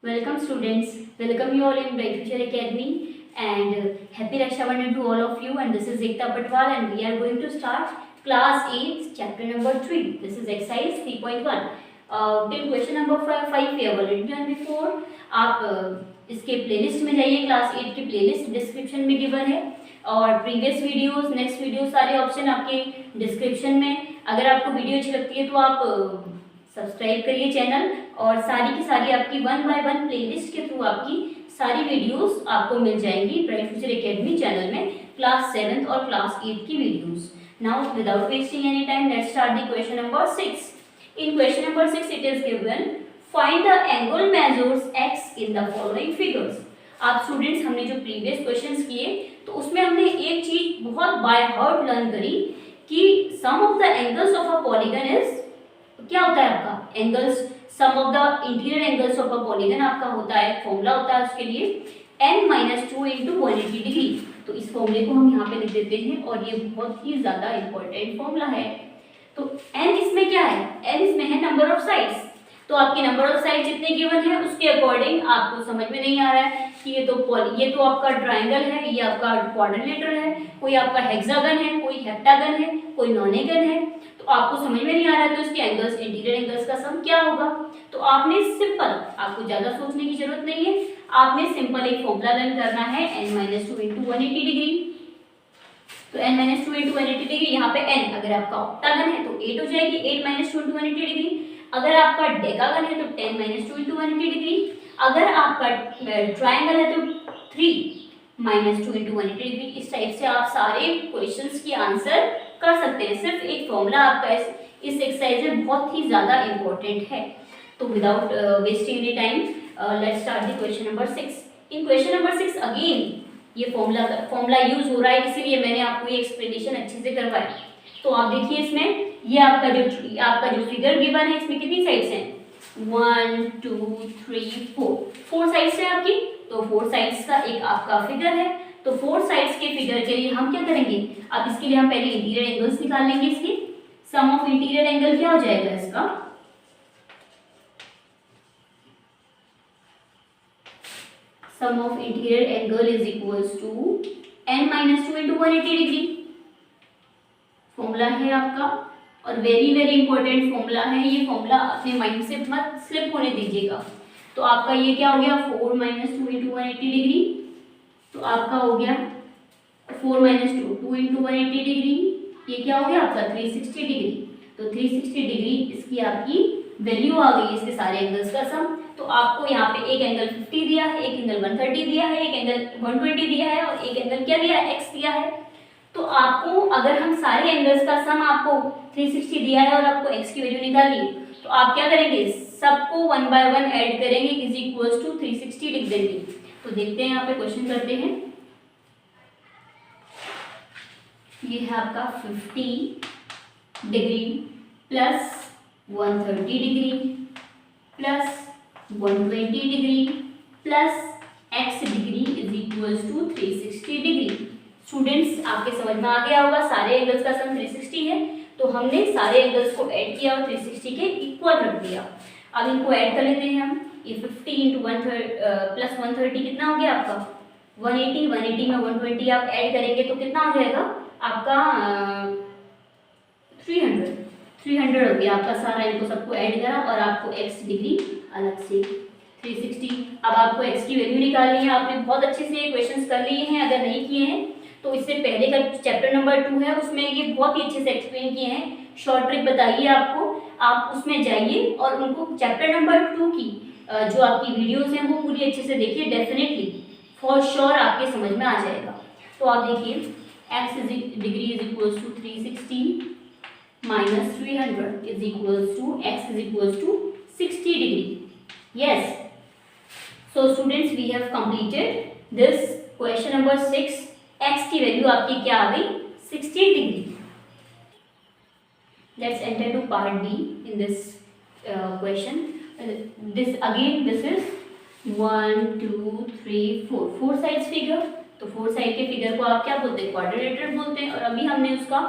Welcome students, welcome you all in Bright Future Academy and happy Raksha Bandhan to all of you, and this is Ekta Patwal and we are going to start class 8 chapter number 3. This is exercise 3.1. Till question number 5 we have already done before. आप इसके playlist में जाइए, class 8 की playlist description में given है और previous videos next video सारे option आपके डिस्क्रिप्शन में। अगर आपको वीडियो अच्छी लगती है तो आप सब्सक्राइब करिए चैनल और सारी की सारी आपकी 1 बाय 1 प्लेलिस्ट के थ्रू आपकी सारी वीडियोस आपको मिल जाएंगी ब्राइट फ्यूचर एकेडमी चैनल में, क्लास 7 और क्लास 8 की videos. Now without wasting any time let's start the question number 6. In question number 6 it is given find the angle measures x in the following figures. आप students हमने जो previous questions किए तो उसमें हमने एक चीज बहुत बाय हार्ट लर्न करी कि sum of the angles of a polygon is, क्या होता है आपका angles, sum of the interior angles of a polygon आपका होता है, फॉर्मूला होता है उसके लिए n-2 इंटू 180 डिग्री. तो इस फॉर्मूले को हम यहाँ पे लिख देते हैं और ये बहुत ही ज्यादा इंपॉर्टेंट फॉर्मूला है. तो n इसमें क्या है, n इसमें है नंबर ऑफ साइड्स. तो आपके नंबर ऑफ साइड जितने गिवन है उसके अकॉर्डिंग आपको समझ में नहीं आ रहा है कि ये तो आपका ट्राइंगल है, ये आपका क्वाड्रिलेटरल है, कोई आपका हेक्सागन है, कोई हेप्टागन है, कोई नॉनेगन है. तो आपको समझ में नहीं आ रहा है तो इसके एंगल्स, इंटीरियर एंगल्स का सम क्या होगा. तो आपने सिंपल, आपको ज्यादा सोचने की जरूरत नहीं है, आपने सिंपल एक फॉर्मूला लर्न करना है n-2 इंटू 180 डिग्री. तो n-2 इंटू 180 डिग्री, यहाँ पे n अगर आपका ऑक्टागन है तो 8 हो जाएगी, 8-2 इंटू 180 डिग्री. अगर आपका डेकागन है तो 10-2 इंटू 180 डिग्री. अगर आपका ट्राइंगल है तो 3-2 इंटू 180 डिग्री. इस टाइप से आप सारे क्वेश्चंस की आंसर कर सकते हैं. सिर्फ एक फॉर्मूला आपका इस एक्सरसाइज में बहुत ही ज्यादा इंपॉर्टेंट है. तो without wasting any time let's start the question number 6. In question number 6 again ये फॉर्मूला यूज हो रहा है, इसीलिए मैंने आपको ये एक्सप्लेनेशन अच्छे से करवाई. तो आप देखिए इसमें ये आपका जो फिगर गिवन है इसमें कितनी साइड्स हैं, 1 2 3 4 साइड्स है आपकी. तो 4 साइड्स का एक आपका फिगर है. तो 4 साइड्स के फिगर के लिए हम क्या करेंगे, अब इसके लिए हम पहले इंटीरियर एंगल्स निकाल लेंगे. इसकी सम ऑफ इंटीरियर एंगल क्या हो जाएगा इसका, sum of interior angle is equals to n-2 into 180 degree. Formula है आपका और वेरी वेरी इंपॉर्टेंट फॉर्मूला है. ये फॉर्मूला अपने माइंड से मत स्लिप होने दीजिएगा. तो आपका ये क्या हो गया, 4-2 इंटू 180 डिग्री. तो आपका हो गया 4-2 2 इंटू 180 डिग्री. ये क्या हो गया आपका 360 डिग्री. तो 360 डिग्री इसकी आपकी वैल्यू आ गई, इसके सारे एंगल्स का सम. तो आपको यहाँ पे एक एंगल 50 दिया है, एक एंगल 130 दिया है, एक एंगल 120 दिया है और एक एंगल क्या दिया है, x दिया है. तो आपको अगर हम सारे एंगल्स का सम आपको 360 दिया है और आपको x की वैल्यू निकालनी है तो आप क्या करेंगे, सबको 1 बाय 1 ऐड करेंगे इज इक्वल्स टू 360 लिख देंगे. तो देखते हैं यहाँ पे क्वेश्चन करते हैं. ये है आपका 50 degree plus 130 degree plus 120 degree plus x degree is equals to 360 degree. Students आपके समझ में आ गया होगा, सारे एंगल्स का सम 360 है. तो हमने सारे एंगल्स को ऐड किया और 360 के इक्वल रख दिया. अब इनको ऐड कर लेते हैं हम. ये 50 इंटू प्लस 130 कितना हो गया आपका 180. 180 में 120 आप ऐड करेंगे तो कितना हो जाएगा आपका 300 हो गया आपका. सारा इनको सबको ऐड करा और आपको x डिग्री अलग से 360. अब आपको x की वैल्यू निकालनी है. आपने बहुत अच्छे से क्वेश्चंस कर लिए हैं, अगर नहीं किए हैं तो इससे पहले का चैप्टर नंबर 2 है उसमें ये बहुत ही अच्छे से एक्सप्लेन किए हैं. शॉर्ट ट्रिक बताइए आपको, आप उसमें जाइए और उनको चैप्टर नंबर 2 की जो आपकी वीडियोस हैं वो पूरी अच्छे से देखिए. डेफिनेटली फॉर श्योर आपके समझ में आ जाएगा. तो आप देखिए x degree is equals to 360 minus 300 is equals to x is equals to 60 degree. Yes, so students we have completed this question number 6. x की वैल्यू आपकी क्या आ गई 60 degree. Let's enter to part b in this question. This is 1 2 3 4 sides figure. तो 4 side के figure को आप क्या बोलते हैं, क्वाड्रिलेटरल बोलते हैं. और अभी हमने उसका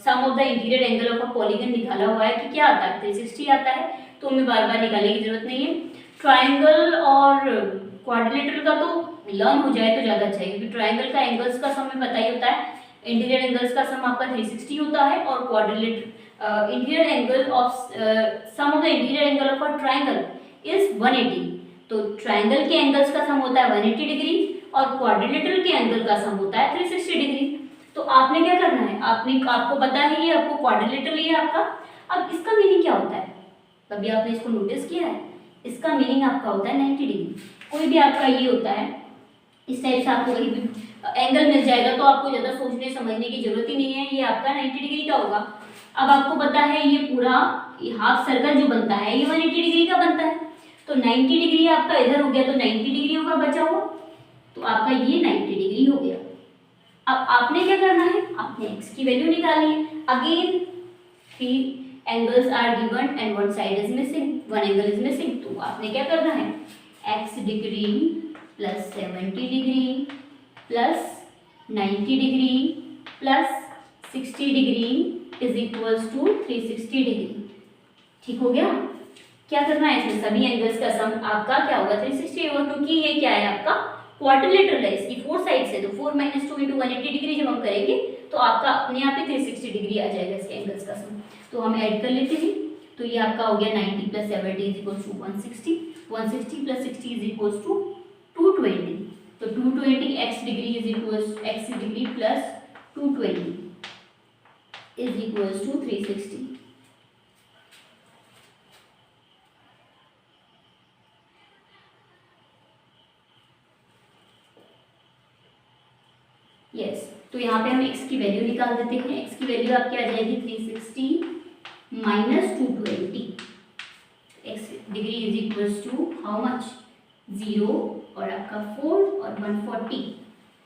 sum of the interior angle of a polygon निकाला हुआ है कि क्या आता है 360 आता है. तो हमें बार बार निकालने की जरूरत नहीं है. ट्राइंगल और क्वाड्रिलेटरल का तो लर्न हो जाए तो ज़्यादा अच्छा है, क्योंकि ट्राइंगल का एंगल्स का सम में पता ही होता है, इंटीरियर एंगल्स का सम आपका 360 होता है, और quadrilateral interior angle of sum of the interior angle of a triangle is 180। तो ट्राइंगल के एंगल्स का सम होता है 180 डिग्री और क्वाड्रिलेटरल के एंगल का सम होता है 360 डिग्री। तो आपने क्या करना है, आपको पता है ये आपको क्वाड्रिलेटरल है आपका। अब इसका मीनिंग क्या होता है, कभी आपने इसको नोटिस किया है? इसका मीनिंग आपका होता है 90 डिग्री। कोई भी आपका ये होता है, इस टाइप से आपको कहीं भी एंगल मिल जाएगा तो आपको ज़्यादा सोचने समझने की जरूरत ही नहीं है, ये आपका 90 डिग्री का होगा। अब आपको पता है ये पूरा हाफ सर्कल जो बनता है ये 180 डिग्री का बनता है, तो 90 डिग्री आपका इधर हो गया तो 90 डिग्री होगा बचा हुआ, तो आपका ये 90 डिग्री हो गया। अब आपने क्या करना है, आपने x की वैल्यू निकालनी है। Again 3 angles are given and one side is missing, one angle is missing, तो आपने क्या करना है, x degree plus 70 degree plus 90 degree plus 60 degree is equals to 360 degree. ठीक हो गया? क्या करना है, इसमें सभी एंगल्स का सम आपका क्या होगा 360 होगा, क्योंकि ये क्या है आपका क्वाड्रिलेटरल है, इसकी 4 साइड्स है, तो 4 - 2 × 180 डिग्री जब हम करेंगे तो आपका अपने आप ही 360 डिग्री आ जाएगा इसके एंगल्स का सम। तो हम ऐड कर लेते हैं, तो ये आपका हो गया 90 + 70 = 160, 160 + 60 = 220, तो 220 x degree x degree plus 220 = 360। Yes, तो यहाँ पे हम x की वैल्यू निकाल देते हैं। x की वैल्यू आपकी आ जाएगी 360 - 220, x डिग्री = हाउ मच, 0 और आपका 4 और 140।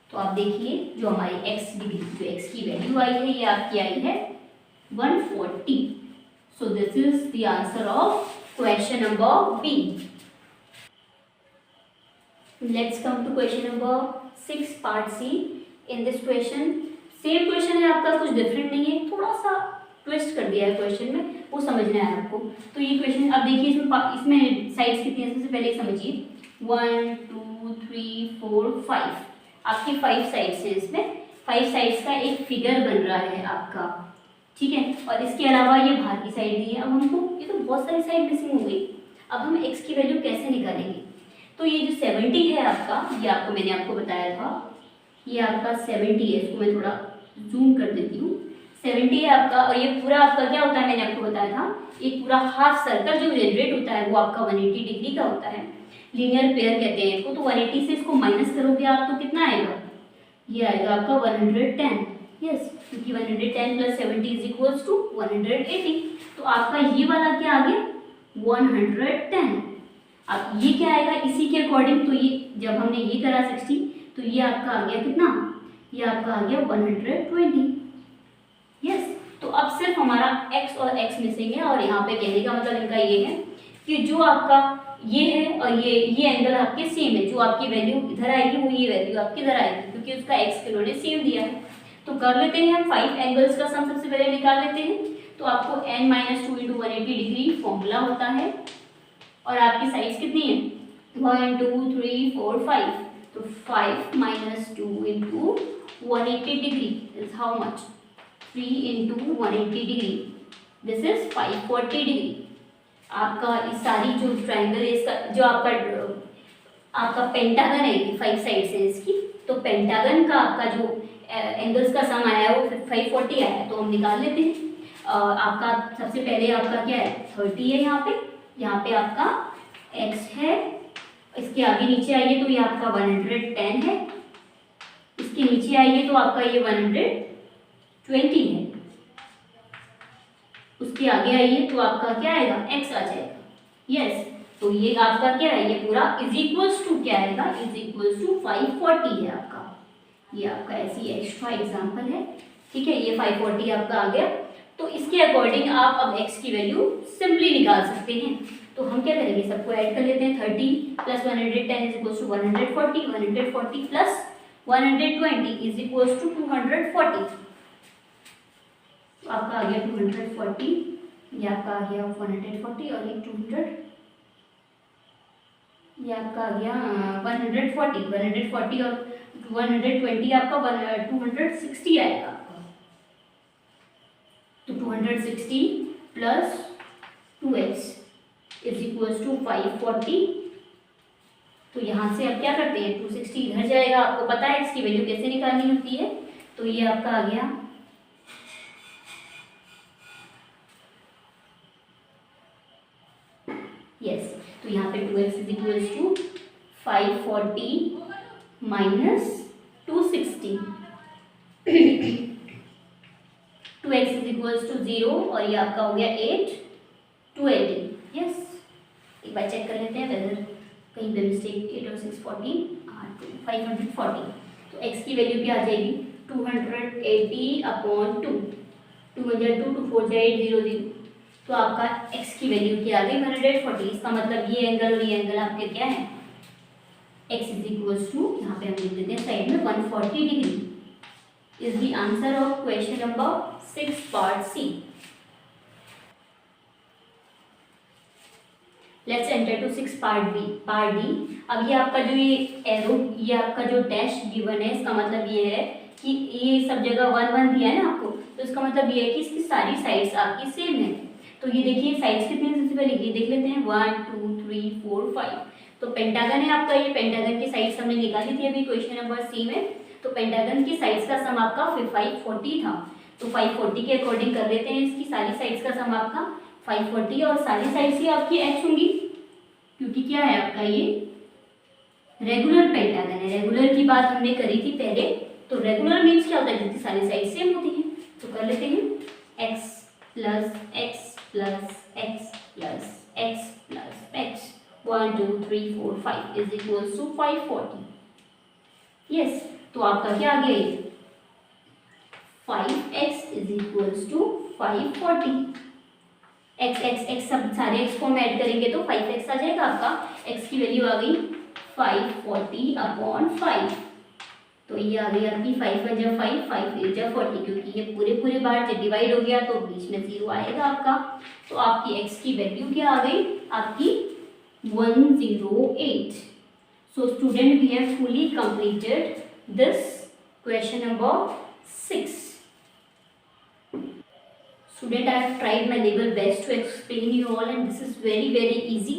तो आप देखिए जो हमारी x डिग्री, जो x की वैल्यू आई है ये आपकी आई है 140। So this is the answer of question number B. Let's come to question number 6 part C. In this question same question है आपका, कुछ डिफरेंट नहीं है, थोड़ा सा ट्विस्ट कर दिया है क्वेश्चन में, वो समझना है आपको। तो ये क्वेश्चन अब देखिए, इसमें साइड्स कितनी है सबसे पहले समझिए, 1 2 3 4 5, आपकी 5 साइड्स है। इसमें 5 साइड्स का एक फिगर बन रहा है आपका, ठीक है, और इसके अलावा ये बाहर की साइड दी है। अब हमको ये तो बहुत सारी साइड मिसिंग हो गई, अब हम x की वैल्यू कैसे निकालेंगे? तो ये जो 70 है आपका, ये मैंने आपको बताया था, ये आपका 70 है, इसको मैं थोड़ा जूम कर देती हूँ। 70 है आपका, और ये पूरा आपका क्या होता है मैंने आपको बताया था, एक पूरा हाफ सर्कल जो जनरेट होता है वो आपका 180 डिग्री का होता है, लीनियर पेयर कहते हैं इसको। तो 180 से इसको माइनस करोगे आप तो कितना आएगा, ये आएगा आपका 110। यस, क्योंकि 110 + 70 = 180, तो आपका ये वाला क्या आ गया 110। अब ये क्या आएगा इसी के अकॉर्डिंग, तो ये जब हमने ये करा 60, तो ये आपका आ गया कितना, ये आपका आ गया 120। यस, तो अब सिर्फ हमारा x और x मिसिंग है, और यहाँ पे कहने का मतलब इनका ये है कि जो आपका ये है और ये एंगल आपके सेम है, जो आपकी वैल्यू इधर आएगी वो ये वैल्यू आपकी इधर आएगी, क्योंकि उसका x के उन्होंने सेम दिया है। तो कर लेते हैं हम 5 एंगल्स का सम सबसे पहले निकाल लेते हैं। तो आपको n - 2 × 180 डिग्री फॉर्मूला होता है, और आपकी साइड्स कितनी है 1 2 3 4 5, तो 5 - 2 × 180 degree is how much, 3 × 180 degree, this is 540 degree. आपका इस सारी जो ट्राइंगल है इसका जो आपका पेंटागन है, 5 साइड्स है इसकी, तो पेंटागन का आपका जो एंगल्स का सम आया है वो 540 आया है, तो हम निकाल लेते हैं। आपका सबसे पहले आपका क्या है 30 है, यहाँ पे आपका x है, इसके आगे नीचे आइए तो ये आपका 110 है, इसके नीचे आइए तो आपका ये 120 है, उसके आगे आइए तो आपका क्या आएगा x आ जाएगा। यस, तो ये आपका क्या है, ये पूरा इज इक्वल्स टू क्या आएगा, इज इक्वल्स टू 540 है आपका। ये आपका ऐसी एक्स्ट्रा एग्जांपल है, ठीक है, ये 540 आपका आ गया। तो इसके अकॉर्डिंग आप अब x की वैल्यू सिंपली निकाल सकते हैं। तो हम क्या करेंगे, सबको ऐड कर लेते हैं, 30 + 110 = 140, 140 + 120 = 240। तो आपका आ गया 240, ये आपका आ गया 140 और एक 200, ये आपका आ गया 140 और 120 आपका 260 आएगा आपका। तो 260 plus 2x is equals to 540। तो यहाँ से आप क्या करते हैं, 260 इधर जाएगा, आपको पता है इसकी वैल्यू कैसे निकालनी होती है। तो ये आपका आ गया यस। तो यहाँ पे 2x is equals to 540 minus 260 2x is equals to 0 और ये आपका हो गया 8 280 यस। एक बार चेक कर लेते हैं वेदर कहीं पे मिस्टेक 8 और 6 14 540। तो x की वैल्यू क्या आ जाएगी 280 अपॉन 2 2 2 4 8 0 0। तो आपका x की वैल्यू क्या आ गई 140। इसका मतलब ये एंगल और ये एंगल आपके क्या है x इज इक्वल्स टू, यहाँ पे हम लिख देते हैं साइड में 140 degree is the answer of question number 6 part C. Let's enter to 6 part B. Part D, अब ये आपका जो ये एरो, ये आपका जो डैश गिवन है, इसका मतलब ये है कि ये सब जगह 1 1 दिया है ना आपको, तो इसका मतलब ये है कि इसकी सारी साइड्स आपकी सेम है। तो ये देखिए साइड्स कितनी सबसे पहले ये देख लेते हैं 1 2 3 4 5। तो पेंटागन है आपका, ये पेंटागन की साइड्स हमने निकाली थी अभी क्वेश्चन नंबर सी में। तो पेंटागन की साइड्स का सम आपका 540 था। तो 540 के अकॉर्डिंग कर लेते हैं, इसकी सारी साइड्स का सम आपका 540 और सारी साइड्स ही आपकी x होंगी, क्योंकि क्या है आपका ये रेगुलर पेंटागन है। रेगुलर की बात हमने करी थी पहले। तो रेगुलर मीन्स क्या होता है, जिसकी सारी साइड सेम होती है। तो कर लेते हैं x plus x plus x plus x plus x 1 2 3 4 5 is equals to 540 yes. तो आपका क्या आ गया ये 5x is equals to 540। x सब सारे x को हम ऐड करेंगे तो 5x आ जाएगा आपका। x की वैल्यू आ गई 540 अपॉन 5। तो ये आ गई आपकी 5 × 5 5 × 40, क्योंकि ये पूरे बार जब डिवाइड हो गया तो बीच में 0 आएगा आपका। तो आपकी x की वैल्यू क्या आ गई आपकी 108। So student we have fully completed this question number 6। Student, I have tried my level best to explain you all and this is very easy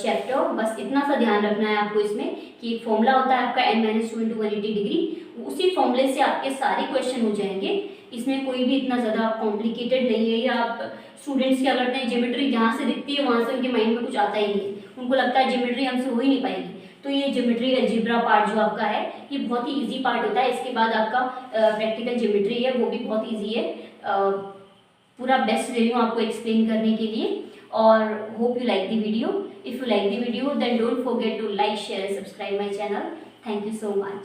chapter। बस इतना सा ध्यान रखना है आपको इसमें कि एक फॉर्मूला होता है आपका n - 2 × 180 डिग्री, उसी फॉर्मूले से आपके सारे क्वेश्चन हो जाएंगे। इसमें कोई भी इतना ज़्यादा कॉम्प्लिकेटेड नहीं है। या आप स्टूडेंट्स क्या करते हैं, ज्योमेट्री जहाँ से दिखती है वहाँ से उनके माइंड में कुछ आता ही नहीं है, उनको लगता है ज्योमेट्री हमसे हो ही नहीं पाएगी। तो ये ज्योमेट्री अलजेब्रा पार्ट जो आपका है ये बहुत ही ईजी पार्ट होता है। इसके बाद आपका प्रैक्टिकल ज्योमेट्री है वो भी बहुत ईजी है। पूरा बेस्ट दे रही हूँ आपको एक्सप्लेन करने के लिए। और hope you like the video. If you like the video then don't forget to like share and subscribe my channel. Thank you so much.